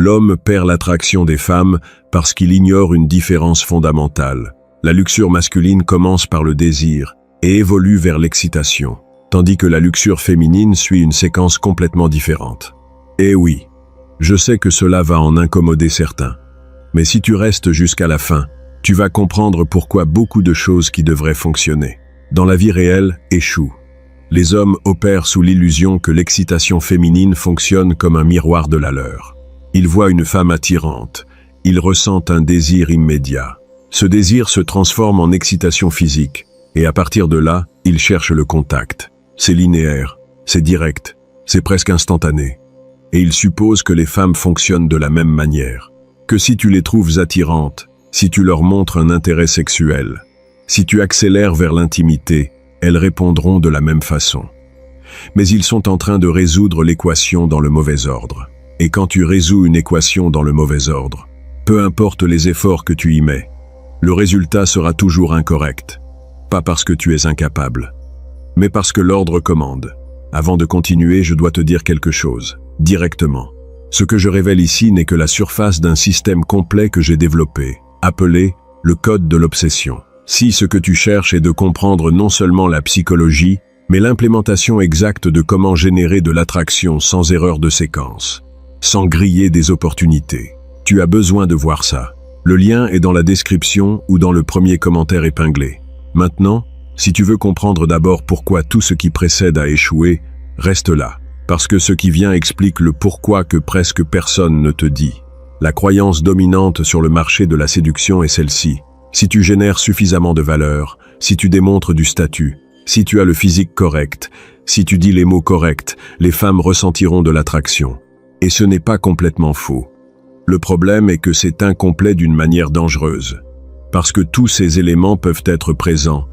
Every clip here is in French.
L'homme perd l'attraction des femmes parce qu'il ignore une différence fondamentale. La luxure masculine commence par le désir et évolue vers l'excitation, tandis que la luxure féminine suit une séquence complètement différente. Eh oui, je sais que cela va en incommoder certains. Mais si tu restes jusqu'à la fin, tu vas comprendre pourquoi beaucoup de choses qui devraient fonctionner dans la vie réelle échouent. Les hommes opèrent sous l'illusion que l'excitation féminine fonctionne comme un miroir de la leur. Ils voient une femme attirante, ils ressentent un désir immédiat. Ce désir se transforme en excitation physique, et à partir de là, ils cherchent le contact. C'est linéaire, c'est direct, c'est presque instantané. Et ils supposent que les femmes fonctionnent de la même manière. Que si tu les trouves attirantes, si tu leur montres un intérêt sexuel, si tu accélères vers l'intimité, elles répondront de la même façon. Mais ils sont en train de résoudre l'équation dans le mauvais ordre. Et quand tu résous une équation dans le mauvais ordre, peu importe les efforts que tu y mets, le résultat sera toujours incorrect. Pas parce que tu es incapable, mais parce que l'ordre commande. Avant de continuer, je dois te dire quelque chose, directement. Ce que je révèle ici n'est que la surface d'un système complet que j'ai développé, appelé le code de l'obsession. Si ce que tu cherches est de comprendre non seulement la psychologie, mais l'implémentation exacte de comment générer de l'attraction sans erreur de séquence, sans griller des opportunités, tu as besoin de voir ça. Le lien est dans la description ou dans le premier commentaire épinglé. Maintenant, si tu veux comprendre d'abord pourquoi tout ce qui précède a échoué, reste là. Parce que ce qui vient explique le pourquoi que presque personne ne te dit. La croyance dominante sur le marché de la séduction est celle-ci. Si tu génères suffisamment de valeur, si tu démontres du statut, si tu as le physique correct, si tu dis les mots corrects, les femmes ressentiront de l'attraction. Et ce n'est pas complètement faux. Le problème est que c'est incomplet d'une manière dangereuse. Parce que tous ces éléments peuvent être présents,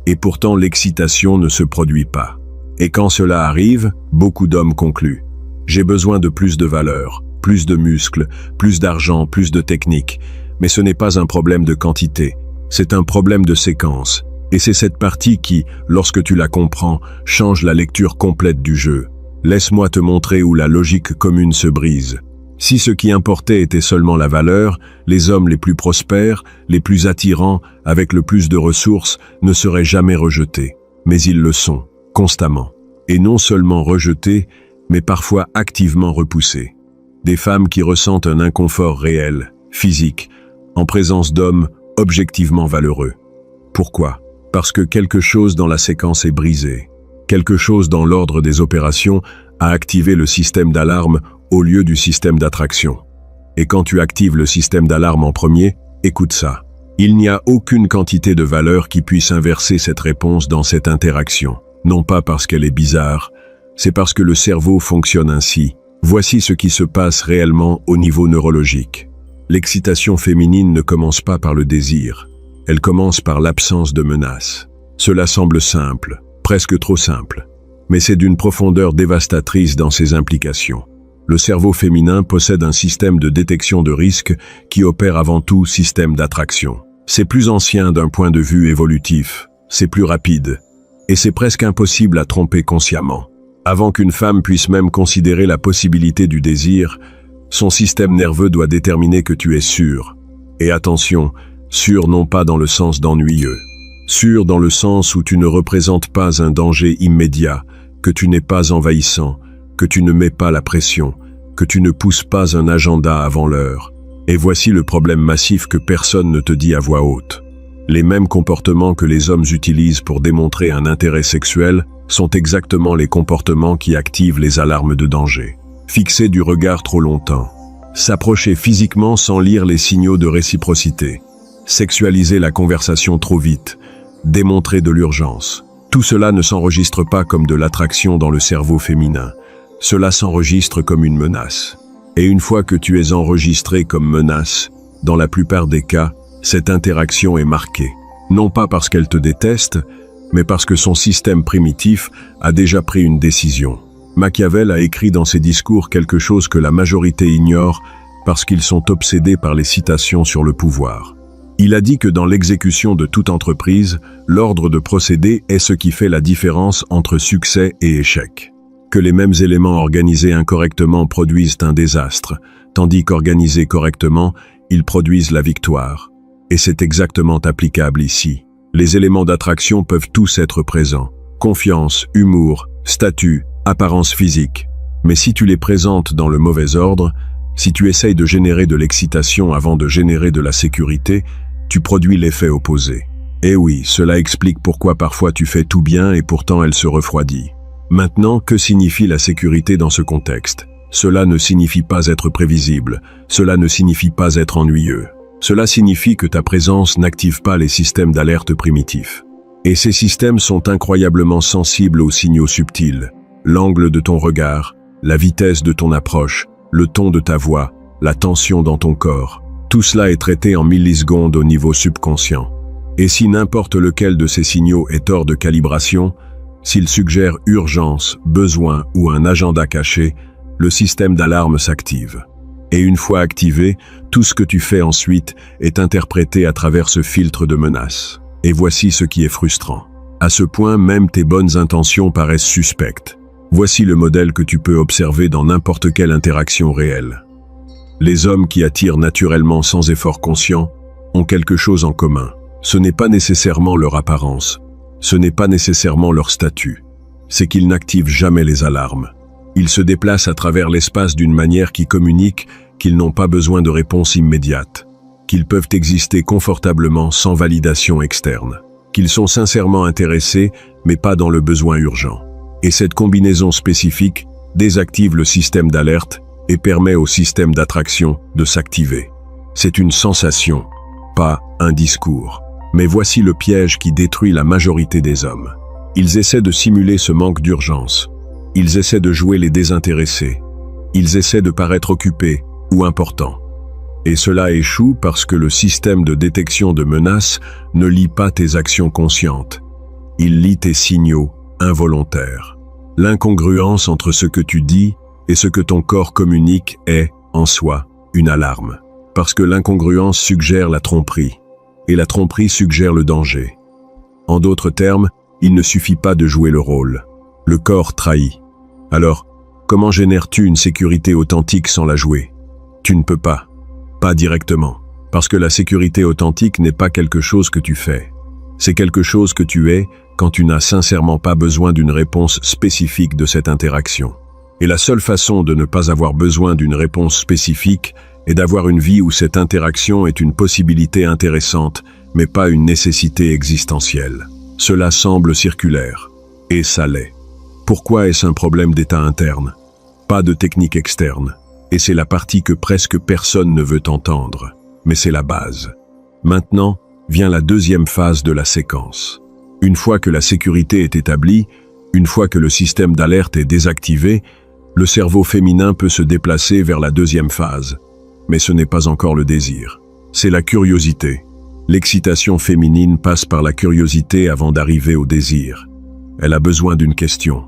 et pourtant l'excitation ne se produit pas. Et quand cela arrive, beaucoup d'hommes concluent. J'ai besoin de plus de valeur, plus de muscles, plus d'argent, plus de technique. Mais ce n'est pas un problème de quantité, c'est un problème de séquence. Et c'est cette partie qui, lorsque tu la comprends, change la lecture complète du jeu. Laisse-moi te montrer où la logique commune se brise. Si ce qui importait était seulement la valeur, les hommes les plus prospères, les plus attirants, avec le plus de ressources, ne seraient jamais rejetés. Mais ils le sont, constamment. Et non seulement rejetés, mais parfois activement repoussés. Des femmes qui ressentent un inconfort réel, physique, en présence d'hommes objectivement valeureux. Pourquoi? Parce que quelque chose dans la séquence est brisé. Quelque chose dans l'ordre des opérations a activé le système d'alarme au lieu du système d'attraction. Et quand tu actives le système d'alarme en premier, écoute ça. Il n'y a aucune quantité de valeur qui puisse inverser cette réponse dans cette interaction. Non pas parce qu'elle est bizarre, c'est parce que le cerveau fonctionne ainsi. Voici ce qui se passe réellement au niveau neurologique. L'excitation féminine ne commence pas par le désir. Elle commence par l'absence de menace. Cela semble simple, presque trop simple. Mais c'est d'une profondeur dévastatrice dans ses implications. Le cerveau féminin possède un système de détection de risque qui opère avant tout système d'attraction. C'est plus ancien d'un point de vue évolutif, c'est plus rapide, et c'est presque impossible à tromper consciemment. Avant qu'une femme puisse même considérer la possibilité du désir, son système nerveux doit déterminer que tu es sûr. Et attention, sûr non pas dans le sens d'ennuyeux, sûr dans le sens où tu ne représentes pas un danger immédiat, que tu n'es pas envahissant, que tu ne mets pas la pression, que tu ne pousses pas un agenda avant l'heure. Et voici le problème massif que personne ne te dit à voix haute. Les mêmes comportements que les hommes utilisent pour démontrer un intérêt sexuel sont exactement les comportements qui activent les alarmes de danger. Fixer du regard trop longtemps, s'approcher physiquement sans lire les signaux de réciprocité, sexualiser la conversation trop vite, démontrer de l'urgence. Tout cela ne s'enregistre pas comme de l'attraction dans le cerveau féminin. Cela s'enregistre comme une menace. Et une fois que tu es enregistré comme menace, dans la plupart des cas, cette interaction est marquée. Non pas parce qu'elle te déteste, mais parce que son système primitif a déjà pris une décision. Machiavel a écrit dans ses discours quelque chose que la majorité ignore parce qu'ils sont obsédés par les citations sur le pouvoir. Il a dit que dans l'exécution de toute entreprise, l'ordre de procédé est ce qui fait la différence entre succès et échec. Que les mêmes éléments organisés incorrectement produisent un désastre, tandis qu'organisés correctement, ils produisent la victoire. Et c'est exactement applicable ici. Les éléments d'attraction peuvent tous être présents. Confiance, humour, statut, apparence physique. Mais si tu les présentes dans le mauvais ordre, si tu essayes de générer de l'excitation avant de générer de la sécurité, tu produis l'effet opposé. Et oui, cela explique pourquoi parfois tu fais tout bien et pourtant elle se refroidit. Maintenant, que signifie la sécurité dans ce contexte? Cela ne signifie pas être prévisible, cela ne signifie pas être ennuyeux. Cela signifie que ta présence n'active pas les systèmes d'alerte primitifs. Et ces systèmes sont incroyablement sensibles aux signaux subtils. L'angle de ton regard, la vitesse de ton approche, le ton de ta voix, la tension dans ton corps. Tout cela est traité en millisecondes au niveau subconscient. Et si n'importe lequel de ces signaux est hors de calibration, s'il suggère urgence, besoin ou un agenda caché, le système d'alarme s'active. Et une fois activé, tout ce que tu fais ensuite est interprété à travers ce filtre de menace. Et voici ce qui est frustrant. À ce point, même tes bonnes intentions paraissent suspectes. Voici le modèle que tu peux observer dans n'importe quelle interaction réelle. Les hommes qui attirent naturellement sans effort conscient ont quelque chose en commun. Ce n'est pas nécessairement leur apparence, ce n'est pas nécessairement leur statut, c'est qu'ils n'activent jamais les alarmes. Ils se déplacent à travers l'espace d'une manière qui communique qu'ils n'ont pas besoin de réponse immédiate, qu'ils peuvent exister confortablement sans validation externe, qu'ils sont sincèrement intéressés mais pas dans le besoin urgent. Et cette combinaison spécifique désactive le système d'alerte et permet au système d'attraction de s'activer. C'est une sensation, pas un discours. Mais voici le piège qui détruit la majorité des hommes. Ils essaient de simuler ce manque d'urgence. Ils essaient de jouer les désintéressés. Ils essaient de paraître occupés ou importants. Et cela échoue parce que le système de détection de menaces ne lit pas tes actions conscientes. Il lit tes signaux involontaires. L'incongruence entre ce que tu dis et ce que ton corps communique est, en soi, une alarme. Parce que l'incongruence suggère la tromperie, et la tromperie suggère le danger. En d'autres termes, il ne suffit pas de jouer le rôle. Le corps trahit. Alors, comment génères-tu une sécurité authentique sans la jouer? Tu ne peux pas. Pas directement. Parce que la sécurité authentique n'est pas quelque chose que tu fais. C'est quelque chose que tu es quand tu n'as sincèrement pas besoin d'une réponse spécifique de cette interaction. Et la seule façon de ne pas avoir besoin d'une réponse spécifique est d'avoir une vie où cette interaction est une possibilité intéressante, mais pas une nécessité existentielle. Cela semble circulaire. Et ça l'est. Pourquoi est-ce un problème d'état interne? Pas de technique externe. Et c'est la partie que presque personne ne veut entendre. Mais c'est la base. Maintenant, vient la deuxième phase de la séquence. Une fois que la sécurité est établie, une fois que le système d'alerte est désactivé, le cerveau féminin peut se déplacer vers la deuxième phase. Mais ce n'est pas encore le désir. C'est la curiosité. L'excitation féminine passe par la curiosité avant d'arriver au désir. Elle a besoin d'une question.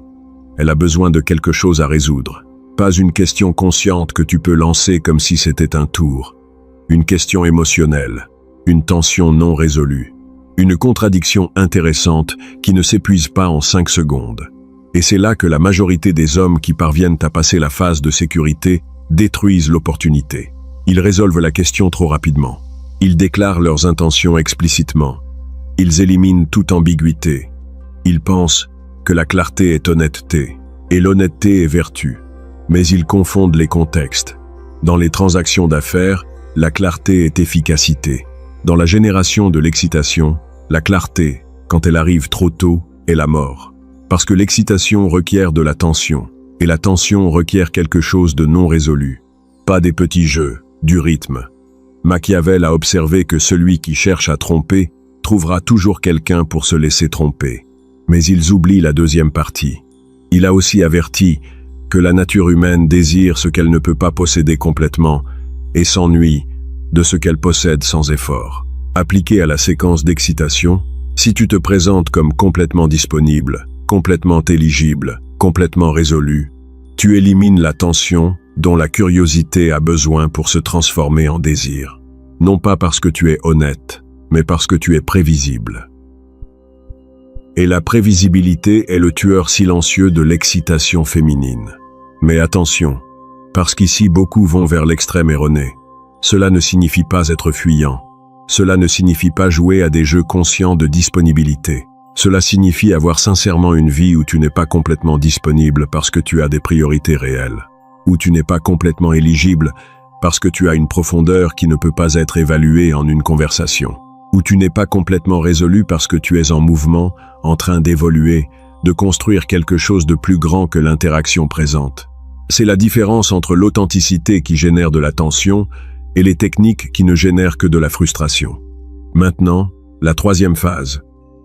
Elle a besoin de quelque chose à résoudre. Pas une question consciente que tu peux lancer comme si c'était un tour. Une question émotionnelle. Une tension non résolue. Une contradiction intéressante qui ne s'épuise pas en 5 secondes. Et c'est là que la majorité des hommes qui parviennent à passer la phase de sécurité détruisent l'opportunité. Ils résolvent la question trop rapidement. Ils déclarent leurs intentions explicitement. Ils éliminent toute ambiguïté. Ils pensent que la clarté est honnêteté, et l'honnêteté est vertu. Mais ils confondent les contextes. Dans les transactions d'affaires, la clarté est efficacité. Dans la génération de l'excitation, la clarté, quand elle arrive trop tôt, est la mort. Parce que l'excitation requiert de la tension, et la tension requiert quelque chose de non résolu. Pas des petits jeux, du rythme. Machiavel a observé que celui qui cherche à tromper trouvera toujours quelqu'un pour se laisser tromper. Mais ils oublient la deuxième partie. Il a aussi averti que la nature humaine désire ce qu'elle ne peut pas posséder complètement et s'ennuie de ce qu'elle possède sans effort. Appliqué à la séquence d'excitation, si tu te présentes comme complètement disponible, complètement éligible, complètement résolu, tu élimines la tension dont la curiosité a besoin pour se transformer en désir. Non pas parce que tu es honnête, mais parce que tu es prévisible. Et la prévisibilité est le tueur silencieux de l'excitation féminine. Mais attention, Parce qu'ici beaucoup vont vers l'extrême erroné. Cela ne signifie pas être fuyant. Cela ne signifie pas jouer à des jeux conscients de disponibilité. Cela signifie avoir sincèrement une vie où tu n'es pas complètement disponible parce que tu as des priorités réelles. Où tu n'es pas complètement éligible parce que tu as une profondeur qui ne peut pas être évaluée en une conversation. Où tu n'es pas complètement résolu parce que tu es en mouvement, en train d'évoluer, de construire quelque chose de plus grand que l'interaction présente. C'est la différence entre l'authenticité qui génère de la tension et les techniques qui ne génèrent que de la frustration. Maintenant, la troisième phase,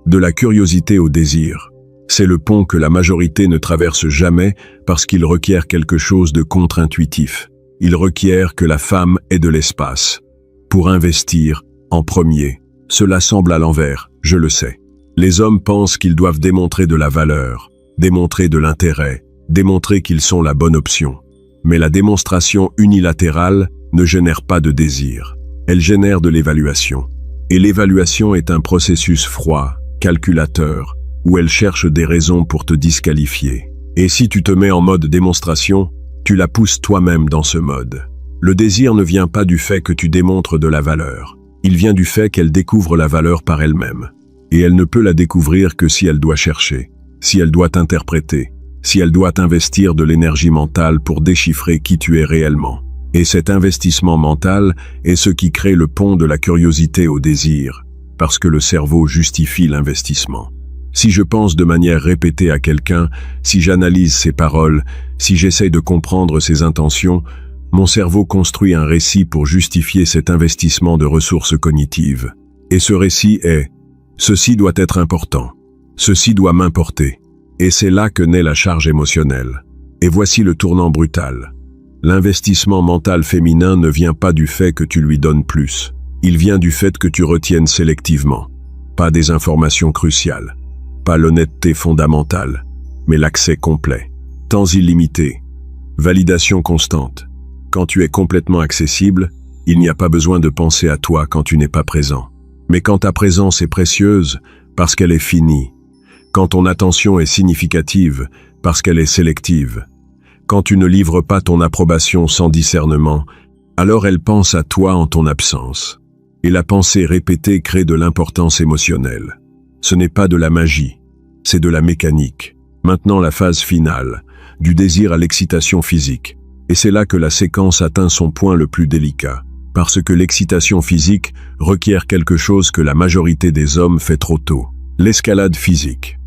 de la curiosité au désir. C'est le pont que la majorité ne traverse jamais parce qu'il requiert quelque chose de contre-intuitif. Il requiert que la femme ait de l'espace. Pour investir, en premier, cela semble à l'envers, je le sais. Les hommes pensent qu'ils doivent démontrer de la valeur, démontrer de l'intérêt, démontrer qu'ils sont la bonne option. Mais la démonstration unilatérale ne génère pas de désir. Elle génère de l'évaluation. Et l'évaluation est un processus froid, calculateur, où elle cherche des raisons pour te disqualifier. Et si tu te mets en mode démonstration, tu la pousses toi-même dans ce mode. Le désir ne vient pas du fait que tu démontres de la valeur. Il vient du fait qu'elle découvre la valeur par elle-même. Et elle ne peut la découvrir que si elle doit chercher, si elle doit interpréter, si elle doit investir de l'énergie mentale pour déchiffrer qui tu es réellement. Et cet investissement mental est ce qui crée le pont de la curiosité au désir, parce que le cerveau justifie l'investissement. Si je pense de manière répétée à quelqu'un, si j'analyse ses paroles, si j'essaie de comprendre ses intentions, mon cerveau construit un récit pour justifier cet investissement de ressources cognitives. Et ce récit est « ceci doit être important, ceci doit m'importer ». Et c'est là que naît la charge émotionnelle. Et voici le tournant brutal. L'investissement mental féminin ne vient pas du fait que tu lui donnes plus. Il vient du fait que tu retiennes sélectivement. Pas des informations cruciales, pas l'honnêteté fondamentale, mais l'accès complet. Temps illimité, validation constante. Quand tu es complètement accessible, il n'y a pas besoin de penser à toi quand tu n'es pas présent. Mais quand ta présence est précieuse, parce qu'elle est finie, quand ton attention est significative, parce qu'elle est sélective, quand tu ne livres pas ton approbation sans discernement, alors elle pense à toi en ton absence. Et la pensée répétée crée de l'importance émotionnelle. Ce n'est pas de la magie, c'est de la mécanique. Maintenant la phase finale, du désir à l'excitation physique. Et c'est là que la séquence atteint son point le plus délicat. Parce que l'excitation physique requiert quelque chose que la majorité des hommes fait trop tôt. L'escalade physique.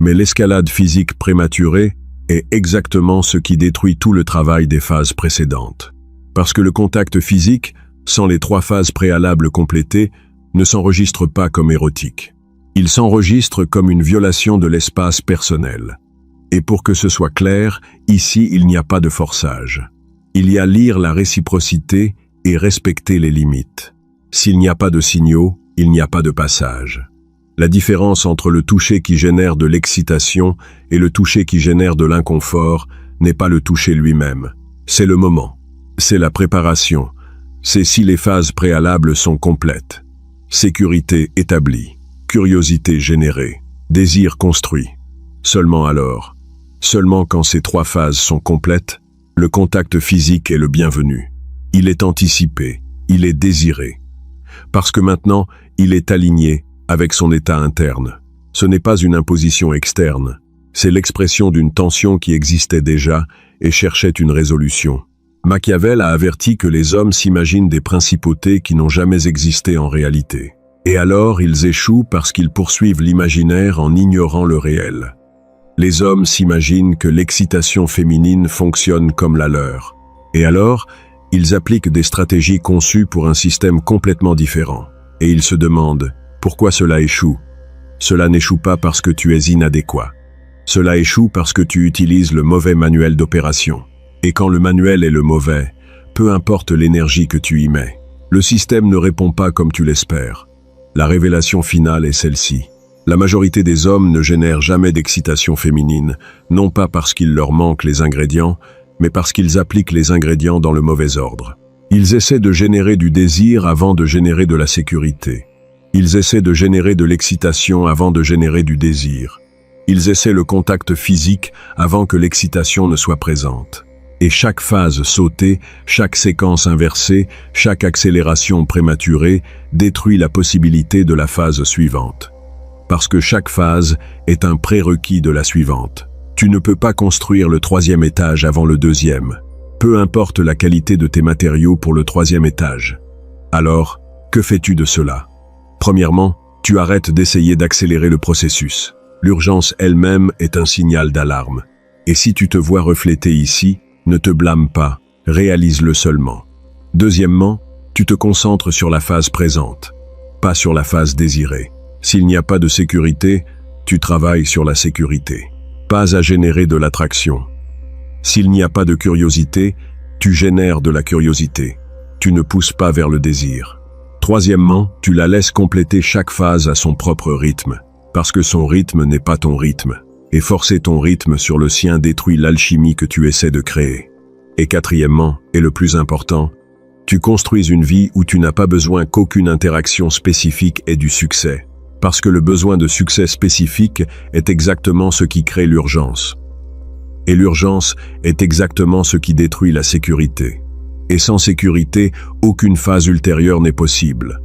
Mais l'escalade physique prématurée est exactement ce qui détruit tout le travail des phases précédentes. Parce que le contact physique, sans les 3 phases préalables complétées, ne s'enregistre pas comme érotique. Il s'enregistre comme une violation de l'espace personnel. Et pour que ce soit clair, ici il n'y a pas de forçage. Il y a lire la réciprocité et respecter les limites. S'il n'y a pas de signaux, il n'y a pas de passage. La différence entre le toucher qui génère de l'excitation et le toucher qui génère de l'inconfort n'est pas le toucher lui-même. C'est le moment. C'est la préparation. C'est si les phases préalables sont complètes. Sécurité établie. Curiosité générée. Désir construit. Seulement alors, seulement quand ces 3 phases sont complètes, le contact physique est le bienvenu. Il est anticipé. Il est désiré. Parce que maintenant, il est aligné avec son état interne. Ce n'est pas une imposition externe, c'est l'expression d'une tension qui existait déjà et cherchait une résolution. Machiavel a averti que les hommes s'imaginent des principautés qui n'ont jamais existé en réalité. Et alors ils échouent parce qu'ils poursuivent l'imaginaire en ignorant le réel. Les hommes s'imaginent que l'excitation féminine fonctionne comme la leur. Et alors, ils appliquent des stratégies conçues pour un système complètement différent. Et ils se demandent pourquoi cela échoue. Cela n'échoue pas parce que tu es inadéquat. Cela échoue parce que tu utilises le mauvais manuel d'opération. Et quand le manuel est le mauvais, peu importe l'énergie que tu y mets, le système ne répond pas comme tu l'espères. La révélation finale est celle-ci. La majorité des hommes ne génèrent jamais d'excitation féminine, non pas parce qu'il leur manque les ingrédients, mais parce qu'ils appliquent les ingrédients dans le mauvais ordre. Ils essaient de générer du désir avant de générer de la sécurité. Ils essaient de générer de l'excitation avant de générer du désir. Ils essaient le contact physique avant que l'excitation ne soit présente. Et chaque phase sautée, chaque séquence inversée, chaque accélération prématurée détruit la possibilité de la phase suivante. Parce que chaque phase est un prérequis de la suivante. Tu ne peux pas construire le troisième étage avant le deuxième, peu importe la qualité de tes matériaux pour le troisième étage. Alors, que fais-tu de cela? Premièrement, tu arrêtes d'essayer d'accélérer le processus. L'urgence elle-même est un signal d'alarme. Et si tu te vois reflété ici, ne te blâme pas, réalise-le seulement. Deuxièmement, tu te concentres sur la phase présente, pas sur la phase désirée. S'il n'y a pas de sécurité, tu travailles sur la sécurité, pas à générer de l'attraction. S'il n'y a pas de curiosité, tu génères de la curiosité. Tu ne pousses pas vers le désir. Troisièmement, tu la laisses compléter chaque phase à son propre rythme, parce que son rythme n'est pas ton rythme. Et forcer ton rythme sur le sien détruit l'alchimie que tu essaies de créer. Et quatrièmement, et le plus important, tu construis une vie où tu n'as pas besoin qu'aucune interaction spécifique ait du succès, parce que le besoin de succès spécifique est exactement ce qui crée l'urgence. Et l'urgence est exactement ce qui détruit la sécurité. Et sans sécurité, aucune phase ultérieure n'est possible.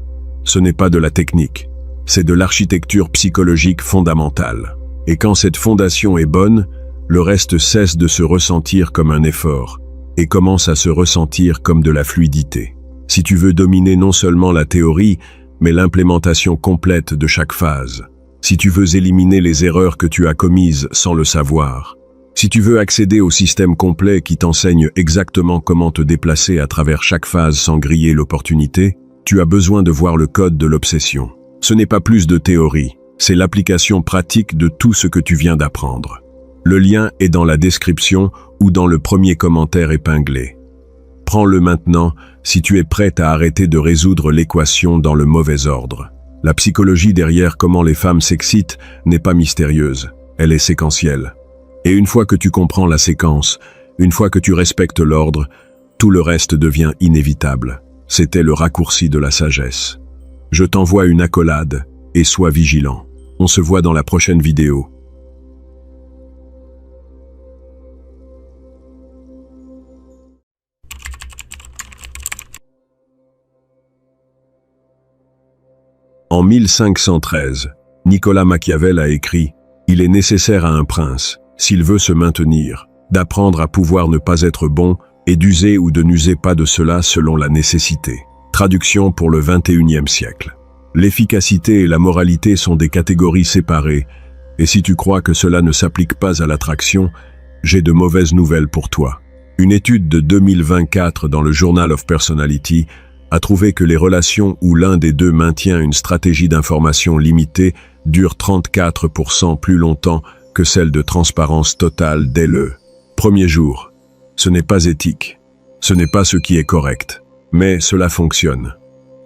Ce n'est pas de la technique, c'est de l'architecture psychologique fondamentale. Et quand cette fondation est bonne, le reste cesse de se ressentir comme un effort et commence à se ressentir comme de la fluidité. Si tu veux dominer non seulement la théorie, mais l'implémentation complète de chaque phase, si tu veux éliminer les erreurs que tu as commises sans le savoir, si tu veux accéder au système complet qui t'enseigne exactement comment te déplacer à travers chaque phase sans griller l'opportunité, tu as besoin de voir le code de l'obsession. Ce n'est pas plus de théorie. C'est l'application pratique de tout ce que tu viens d'apprendre. Le lien est dans la description ou dans le premier commentaire épinglé. Prends-le maintenant si tu es prête à arrêter de résoudre l'équation dans le mauvais ordre. La psychologie derrière comment les femmes s'excitent n'est pas mystérieuse, elle est séquentielle. Et une fois que tu comprends la séquence, une fois que tu respectes l'ordre, tout le reste devient inévitable. C'était le raccourci de la sagesse. Je t'envoie une accolade. Et sois vigilant. On se voit dans la prochaine vidéo. En 1513, Nicolas Machiavel a écrit « Il est nécessaire à un prince, s'il veut se maintenir, d'apprendre à pouvoir ne pas être bon et d'user ou de n'user pas de cela selon la nécessité. » Traduction pour le XXIe siècle. L'efficacité et la moralité sont des catégories séparées, et si tu crois que cela ne s'applique pas à l'attraction, j'ai de mauvaises nouvelles pour toi. Une étude de 2024 dans le Journal of Personality a trouvé que les relations où l'un des deux maintient une stratégie d'information limitée durent 34% plus longtemps que celle de transparence totale dès le premier jour. Ce n'est pas éthique, ce n'est pas ce qui est correct, mais cela fonctionne.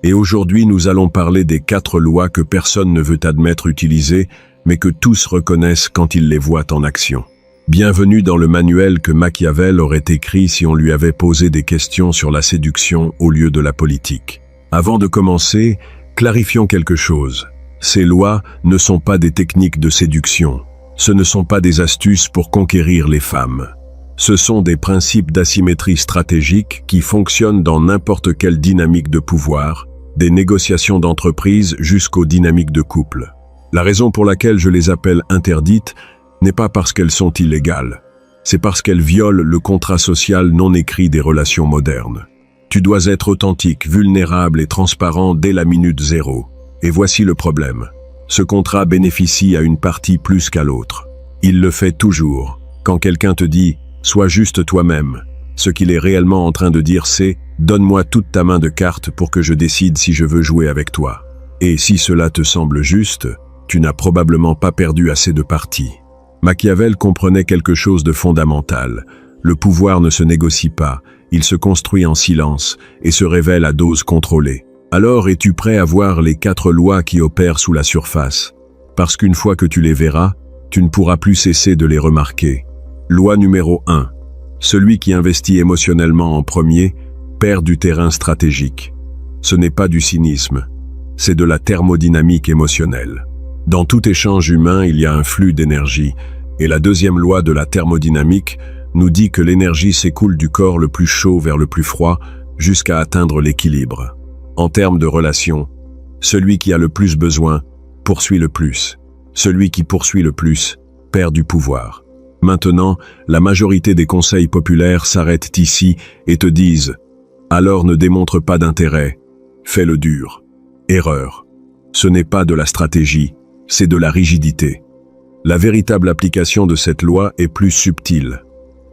Et aujourd'hui, nous allons parler des 4 lois que personne ne veut admettre utiliser, mais que tous reconnaissent quand ils les voient en action. Bienvenue dans le manuel que Machiavel aurait écrit si on lui avait posé des questions sur la séduction au lieu de la politique. Avant de commencer, clarifions quelque chose. Ces lois ne sont pas des techniques de séduction. Ce ne sont pas des astuces pour conquérir les femmes. Ce sont des principes d'asymétrie stratégique qui fonctionnent dans n'importe quelle dynamique de pouvoir, des négociations d'entreprise jusqu'aux dynamiques de couple. La raison pour laquelle je les appelle interdites n'est pas parce qu'elles sont illégales, c'est parce qu'elles violent le contrat social non écrit des relations modernes. Tu dois être authentique, vulnérable et transparent dès la minute 0. Et voici le problème. Ce contrat bénéficie à une partie plus qu'à l'autre. Il le fait toujours. Quand quelqu'un te dit « sois juste toi-même », ce qu'il est réellement en train de dire c'est « donne-moi toute ta main de cartes pour que je décide si je veux jouer avec toi ». Et si cela te semble juste, tu n'as probablement pas perdu assez de parties. Machiavel comprenait quelque chose de fondamental. Le pouvoir ne se négocie pas, il se construit en silence et se révèle à dose contrôlée. Alors es-tu prêt à voir les 4 lois qui opèrent sous la surface? Parce qu'une fois que tu les verras, tu ne pourras plus cesser de les remarquer. Loi numéro 1. Celui qui investit émotionnellement en premier perd du terrain stratégique. Ce n'est pas du cynisme, c'est de la thermodynamique émotionnelle. Dans tout échange humain, il y a un flux d'énergie, et la deuxième loi de la thermodynamique nous dit que l'énergie s'écoule du corps le plus chaud vers le plus froid jusqu'à atteindre l'équilibre. En termes de relations, celui qui a le plus besoin poursuit le plus. Celui qui poursuit le plus perd du pouvoir. Maintenant, la majorité des conseils populaires s'arrêtent ici et te disent « Alors ne démontre pas d'intérêt, fais le dur ». Erreur. Ce n'est pas de la stratégie, c'est de la rigidité. La véritable application de cette loi est plus subtile.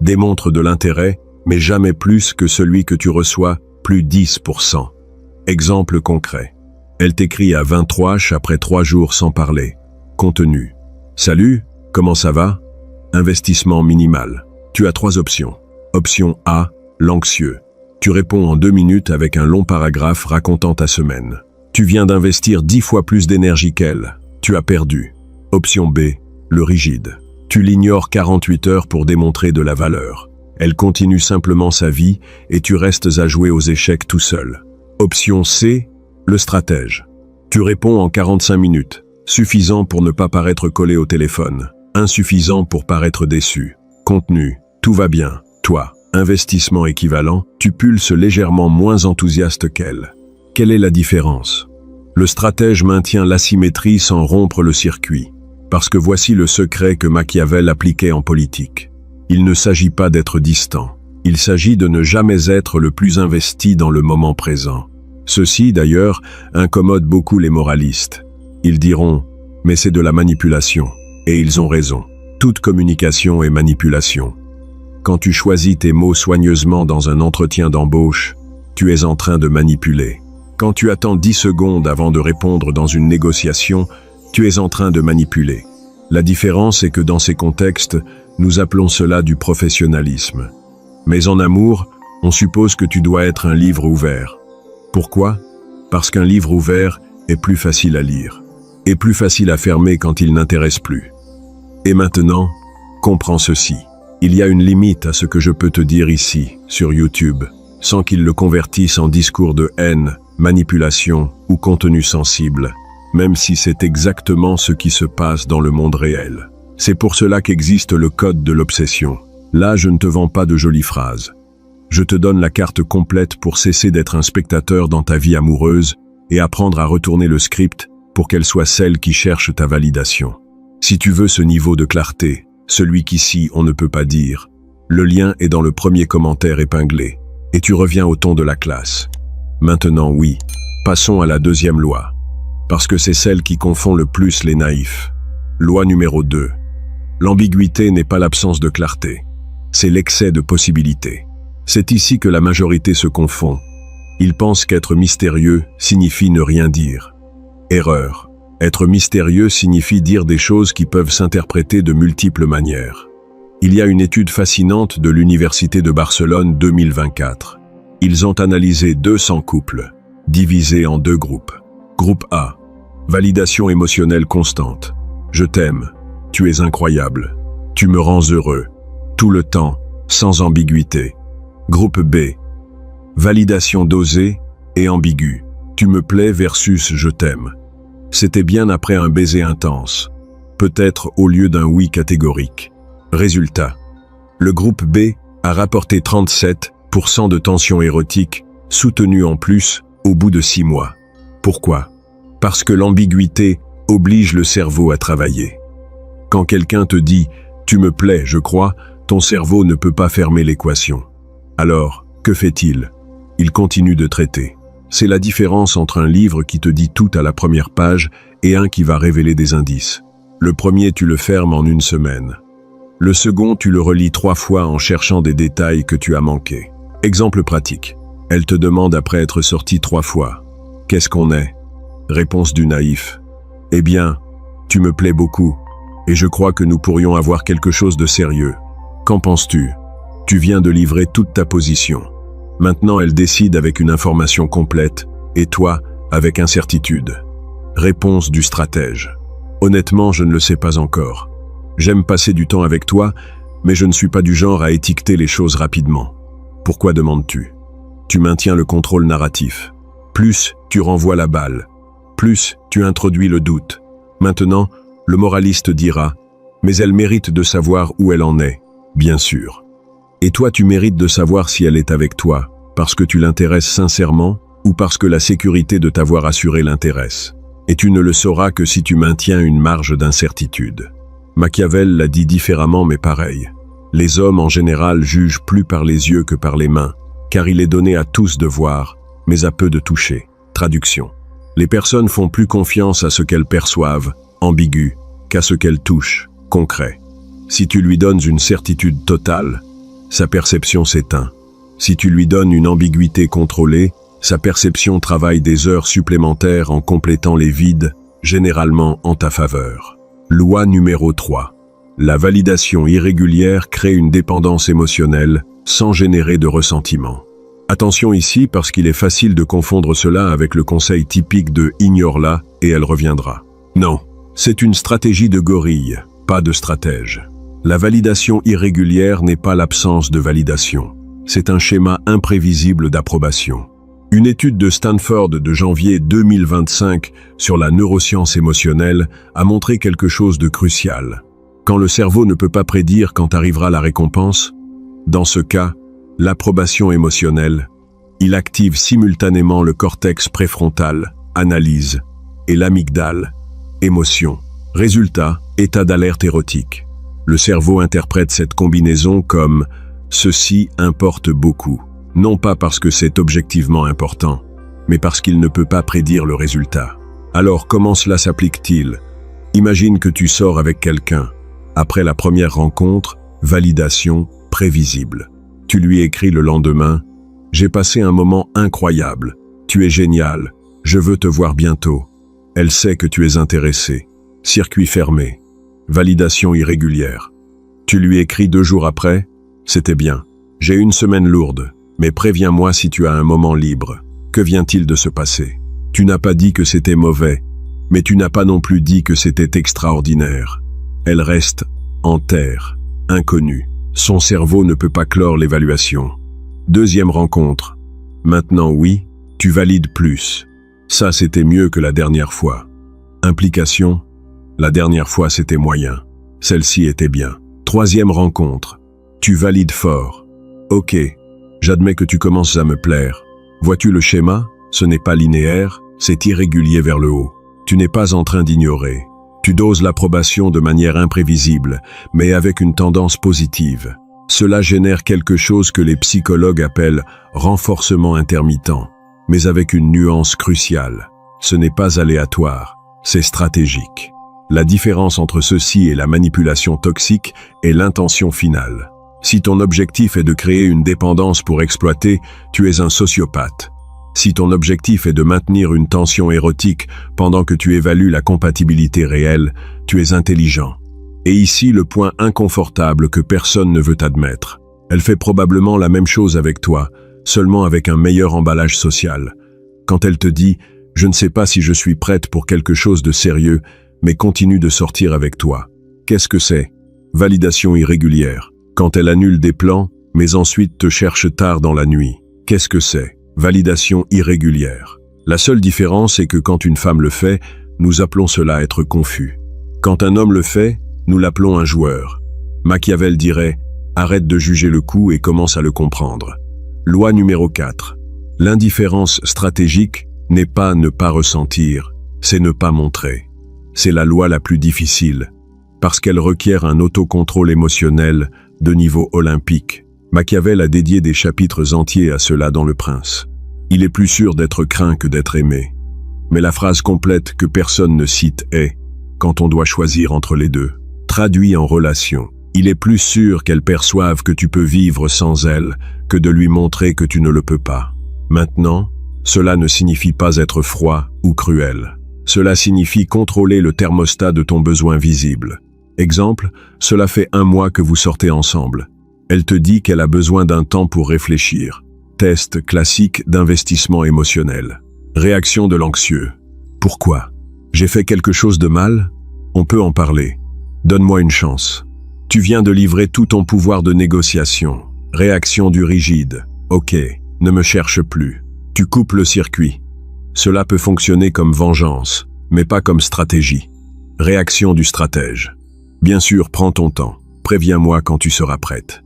Démontre de l'intérêt, mais jamais plus que celui que tu reçois, plus 10%. Exemple concret. Elle t'écrit à 23h après 3 jours sans parler. Contenu. Salut, comment ça va? Investissement minimal. Tu as 3 options. Option A, l'anxieux. Tu réponds en 2 minutes avec un long paragraphe racontant ta semaine. Tu viens d'investir 10 fois plus d'énergie qu'elle. Tu as perdu. Option B, le rigide. Tu l'ignores 48 heures pour démontrer de la valeur. Elle continue simplement sa vie et tu restes à jouer aux échecs tout seul. Option C, le stratège. Tu réponds en 45 minutes. Suffisant pour ne pas paraître collé au téléphone. Insuffisant pour paraître déçu. Contenu, tout va bien. Toi, investissement équivalent, tu pulses légèrement moins enthousiaste qu'elle. Quelle est la différence? Le stratège maintient l'asymétrie sans rompre le circuit. Parce que voici le secret que Machiavel appliquait en politique. Il ne s'agit pas d'être distant. Il s'agit de ne jamais être le plus investi dans le moment présent. Ceci, d'ailleurs, incommode beaucoup les moralistes. Ils diront « mais c'est de la manipulation ». Et ils ont raison. Toute communication est manipulation. Quand tu choisis tes mots soigneusement dans un entretien d'embauche, tu es en train de manipuler. Quand tu attends 10 secondes avant de répondre dans une négociation, tu es en train de manipuler. La différence est que dans ces contextes, nous appelons cela du professionnalisme. Mais en amour, on suppose que tu dois être un livre ouvert. Pourquoi? Parce qu'un livre ouvert est plus facile à lire. Et plus facile à fermer quand il n'intéresse plus. Et maintenant, comprends ceci. Il y a une limite à ce que je peux te dire ici, sur YouTube, sans qu'il le convertisse en discours de haine, manipulation ou contenu sensible, même si c'est exactement ce qui se passe dans le monde réel. C'est pour cela qu'existe le code de l'obsession. Là, je ne te vends pas de jolies phrases. Je te donne la carte complète pour cesser d'être un spectateur dans ta vie amoureuse et apprendre à retourner le script pour qu'elle soit celle qui cherche ta validation. Si tu veux ce niveau de clarté, celui qu'ici on ne peut pas dire, le lien est dans le premier commentaire épinglé, et tu reviens au ton de la classe. Maintenant oui, passons à la deuxième loi, parce que c'est celle qui confond le plus les naïfs. Loi numéro 2. L'ambiguïté n'est pas l'absence de clarté, c'est l'excès de possibilités. C'est ici que la majorité se confond. Ils pensent qu'être mystérieux signifie ne rien dire. Erreur. Être mystérieux signifie dire des choses qui peuvent s'interpréter de multiples manières. Il y a une étude fascinante de l'Université de Barcelone 2024. Ils ont analysé 200 couples, divisés en 2 groupes. Groupe A. Validation émotionnelle constante. Je t'aime. Tu es incroyable. Tu me rends heureux. Tout le temps, sans ambiguïté. Groupe B. Validation dosée et ambiguë. Tu me plais versus je t'aime. C'était bien après un baiser intense, peut-être au lieu d'un oui catégorique. Résultat, le groupe B a rapporté 37% de tension érotique, soutenue en plus au bout de 6 mois. Pourquoi? Parce que l'ambiguïté oblige le cerveau à travailler. Quand quelqu'un te dit « tu me plais, je crois », ton cerveau ne peut pas fermer l'équation. Alors, que fait-il? Il continue de traiter. C'est la différence entre un livre qui te dit tout à la première page et un qui va révéler des indices. Le premier, tu le fermes en 1 semaine. Le second, tu le relis 3 fois en cherchant des détails que tu as manqués. Exemple pratique. Elle te demande après être sortie 3 fois. Qu'est-ce qu'on est? Réponse du naïf. Eh bien, tu me plais beaucoup. Et je crois que nous pourrions avoir quelque chose de sérieux. Qu'en penses-tu? Tu viens de livrer toute ta position. Maintenant, elle décide avec une information complète, et toi, avec incertitude. Réponse du stratège. Honnêtement, je ne le sais pas encore. J'aime passer du temps avec toi, mais je ne suis pas du genre à étiqueter les choses rapidement. Pourquoi demandes-tu? Tu maintiens le contrôle narratif. Plus tu renvoies la balle, plus tu introduis le doute. Maintenant, le moraliste dira « mais elle mérite de savoir où elle en est, bien sûr ». Et toi, tu mérites de savoir si elle est avec toi, parce que tu l'intéresses sincèrement ou parce que la sécurité de t'avoir assuré l'intéresse. Et tu ne le sauras que si tu maintiens une marge d'incertitude. Machiavel l'a dit différemment mais pareil. Les hommes en général jugent plus par les yeux que par les mains, car il est donné à tous de voir, mais à peu de toucher. Traduction. Les personnes font plus confiance à ce qu'elles perçoivent, ambigu, qu'à ce qu'elles touchent, concret. Si tu lui donnes une certitude totale, sa perception s'éteint. Si tu lui donnes une ambiguïté contrôlée, sa perception travaille des heures supplémentaires en complétant les vides, généralement en ta faveur. Loi numéro 3. La validation irrégulière crée une dépendance émotionnelle sans générer de ressentiment. Attention ici parce qu'il est facile de confondre cela avec le conseil typique de « ignore-la et elle reviendra ». Non, c'est une stratégie de gorille, pas de stratège. La validation irrégulière n'est pas l'absence de validation. C'est un schéma imprévisible d'approbation. Une étude de Stanford de janvier 2025 sur la neuroscience émotionnelle a montré quelque chose de crucial. Quand le cerveau ne peut pas prédire quand arrivera la récompense, dans ce cas, l'approbation émotionnelle, il active simultanément le cortex préfrontal, analyse, et l'amygdale, émotion. Résultat, état d'alerte érotique. Le cerveau interprète cette combinaison comme « ceci importe beaucoup ». Non pas parce que c'est objectivement important, mais parce qu'il ne peut pas prédire le résultat. Alors comment cela s'applique-t-il? Imagine que tu sors avec quelqu'un. Après la première rencontre, validation prévisible. Tu lui écris le lendemain « J'ai passé un moment incroyable. Tu es génial. Je veux te voir bientôt. » Elle sait que tu es intéressé. Circuit fermé. Validation irrégulière. Tu lui écris 2 jours après « C'était bien. J'ai une semaine lourde. Mais préviens-moi si tu as un moment libre. Que vient-il de se passer? Tu n'as pas dit que c'était mauvais, mais tu n'as pas non plus dit que c'était extraordinaire. Elle reste en terre, inconnue. Son cerveau ne peut pas clore l'évaluation. Deuxième rencontre. Maintenant oui, tu valides plus. Ça c'était mieux que la dernière fois. Implication. La dernière fois c'était moyen. Celle-ci était bien. Troisième rencontre. Tu valides fort. Ok. J'admets que tu commences à me plaire. Vois-tu le schéma? Ce n'est pas linéaire, c'est irrégulier vers le haut. Tu n'es pas en train d'ignorer. Tu doses l'approbation de manière imprévisible, mais avec une tendance positive. Cela génère quelque chose que les psychologues appellent renforcement intermittent, mais avec une nuance cruciale. Ce n'est pas aléatoire, c'est stratégique. La différence entre ceci et la manipulation toxique est l'intention finale. Si ton objectif est de créer une dépendance pour exploiter, tu es un sociopathe. Si ton objectif est de maintenir une tension érotique pendant que tu évalues la compatibilité réelle, tu es intelligent. Et ici le point inconfortable que personne ne veut admettre. Elle fait probablement la même chose avec toi, seulement avec un meilleur emballage social. Quand elle te dit « Je ne sais pas si je suis prête pour quelque chose de sérieux, mais continue de sortir avec toi ». Qu'est-ce que c'est? Validation irrégulière. Quand elle annule des plans, mais ensuite te cherche tard dans la nuit. Qu'est-ce que c'est? Validation irrégulière. La seule différence est que quand une femme le fait, nous appelons cela être confus. Quand un homme le fait, nous l'appelons un joueur. Machiavel dirait « Arrête de juger le coup et commence à le comprendre ». Loi numéro 4. L'indifférence stratégique n'est pas ne pas ressentir, c'est ne pas montrer. C'est la loi la plus difficile, parce qu'elle requiert un autocontrôle émotionnel de niveau olympique. Machiavel a dédié des chapitres entiers à cela dans Le Prince. Il est plus sûr d'être craint que d'être aimé. Mais la phrase complète que personne ne cite est « quand on doit choisir entre les deux ». Traduit en relation, il est plus sûr qu'elle perçoive que tu peux vivre sans elle que de lui montrer que tu ne le peux pas. Maintenant, cela ne signifie pas être froid ou cruel. Cela signifie contrôler le thermostat de ton besoin visible. Exemple, cela fait 1 mois que vous sortez ensemble. Elle te dit qu'elle a besoin d'un temps pour réfléchir. Test classique d'investissement émotionnel. Réaction de l'anxieux. Pourquoi? J'ai fait quelque chose de mal? On peut en parler. Donne-moi une chance. Tu viens de livrer tout ton pouvoir de négociation. Réaction du rigide. Ok, ne me cherche plus. Tu coupes le circuit. Cela peut fonctionner comme vengeance, mais pas comme stratégie. Réaction du stratège. Bien sûr, prends ton temps. Préviens-moi quand tu seras prête.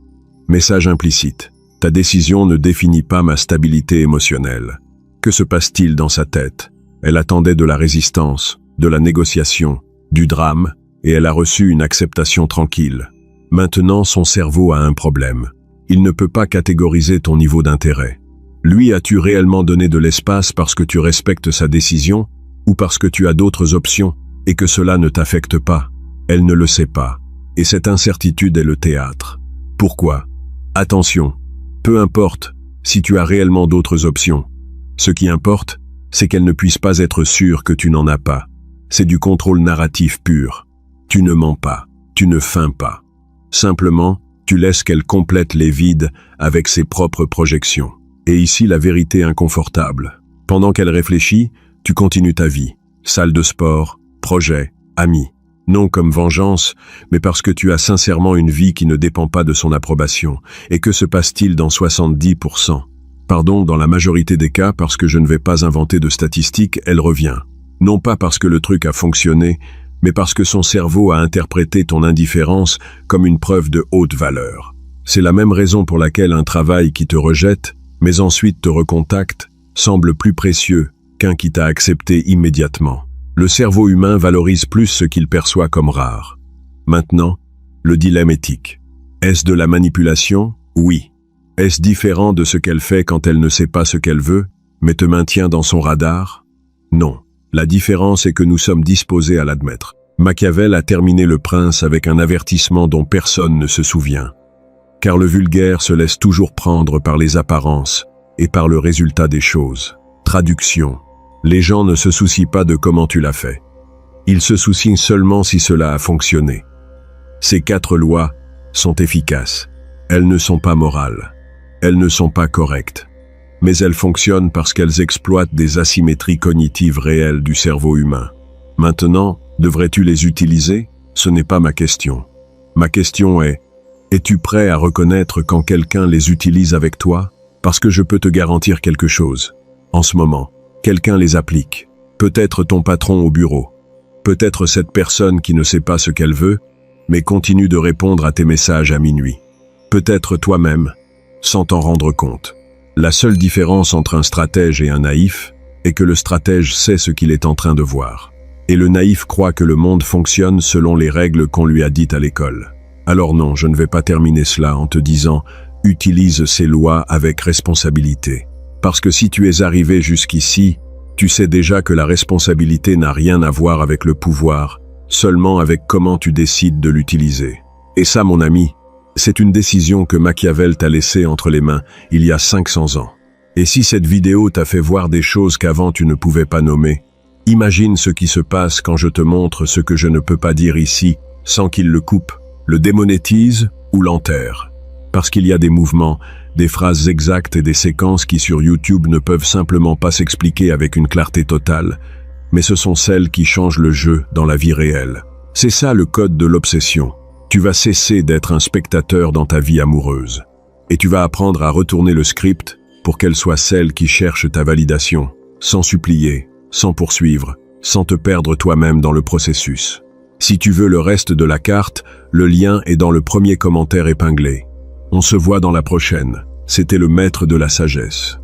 Message implicite. Ta décision ne définit pas ma stabilité émotionnelle. Que se passe-t-il dans sa tête? Elle attendait de la résistance, de la négociation, du drame, et elle a reçu une acceptation tranquille. Maintenant, son cerveau a un problème. Il ne peut pas catégoriser ton niveau d'intérêt. Lui, as-tu réellement donné de l'espace parce que tu respectes sa décision, ou parce que tu as d'autres options, et que cela ne t'affecte pas? Elle ne le sait pas. Et cette incertitude est le théâtre. Pourquoi? Attention, peu importe si tu as réellement d'autres options. Ce qui importe, c'est qu'elle ne puisse pas être sûre que tu n'en as pas. C'est du contrôle narratif pur. Tu ne mens pas, tu ne feins pas. Simplement, tu laisses qu'elle complète les vides avec ses propres projections. Et ici, la vérité inconfortable. Pendant qu'elle réfléchit, tu continues ta vie. Salle de sport, projet, amis. Non comme vengeance, mais parce que tu as sincèrement une vie qui ne dépend pas de son approbation. Et que se passe-t-il dans 70%? Pardon, dans la majorité des cas, parce que je ne vais pas inventer de statistiques, elle revient. Non pas parce que le truc a fonctionné, mais parce que son cerveau a interprété ton indifférence comme une preuve de haute valeur. C'est la même raison pour laquelle un travail qui te rejette, mais ensuite te recontacte, semble plus précieux qu'un qui t'a accepté immédiatement. Le cerveau humain valorise plus ce qu'il perçoit comme rare. Maintenant, le dilemme éthique. Est-ce de la manipulation? Oui. Est-ce différent de ce qu'elle fait quand elle ne sait pas ce qu'elle veut, mais te maintient dans son radar? Non. La différence est que nous sommes disposés à l'admettre. Machiavel a terminé Le Prince avec un avertissement dont personne ne se souvient. Car le vulgaire se laisse toujours prendre par les apparences et par le résultat des choses. Traduction. Les gens ne se soucient pas de comment tu l'as fait. Ils se soucient seulement si cela a fonctionné. Ces 4 lois sont efficaces. Elles ne sont pas morales. Elles ne sont pas correctes. Mais elles fonctionnent parce qu'elles exploitent des asymétries cognitives réelles du cerveau humain. Maintenant, devrais-tu les utiliser? Ce n'est pas ma question. Ma question est, es-tu prêt à reconnaître quand quelqu'un les utilise avec toi? Parce que je peux te garantir quelque chose. En ce moment, quelqu'un les applique. Peut-être ton patron au bureau. Peut-être cette personne qui ne sait pas ce qu'elle veut, mais continue de répondre à tes messages à minuit. Peut-être toi-même, sans t'en rendre compte. La seule différence entre un stratège et un naïf est que le stratège sait ce qu'il est en train de voir. Et le naïf croit que le monde fonctionne selon les règles qu'on lui a dites à l'école. Alors non, je ne vais pas terminer cela en te disant « utilise ces lois avec responsabilité ». Parce que si tu es arrivé jusqu'ici, tu sais déjà que la responsabilité n'a rien à voir avec le pouvoir, seulement avec comment tu décides de l'utiliser. Et ça, mon ami, c'est une décision que Machiavel t'a laissée entre les mains il y a 500 ans. Et si cette vidéo t'a fait voir des choses qu'avant tu ne pouvais pas nommer, imagine ce qui se passe quand je te montre ce que je ne peux pas dire ici sans qu'il le coupe, le démonétise ou l'enterre. Parce qu'il y a des mouvements, des phrases exactes et des séquences qui sur YouTube ne peuvent simplement pas s'expliquer avec une clarté totale, mais ce sont celles qui changent le jeu dans la vie réelle. C'est ça le code de l'obsession. Tu vas cesser d'être un spectateur dans ta vie amoureuse. Et tu vas apprendre à retourner le script pour qu'elle soit celle qui cherche ta validation, sans supplier, sans poursuivre, sans te perdre toi-même dans le processus. Si tu veux le reste de la carte, le lien est dans le premier commentaire épinglé. On se voit dans la prochaine. C'était le maître de la sagesse.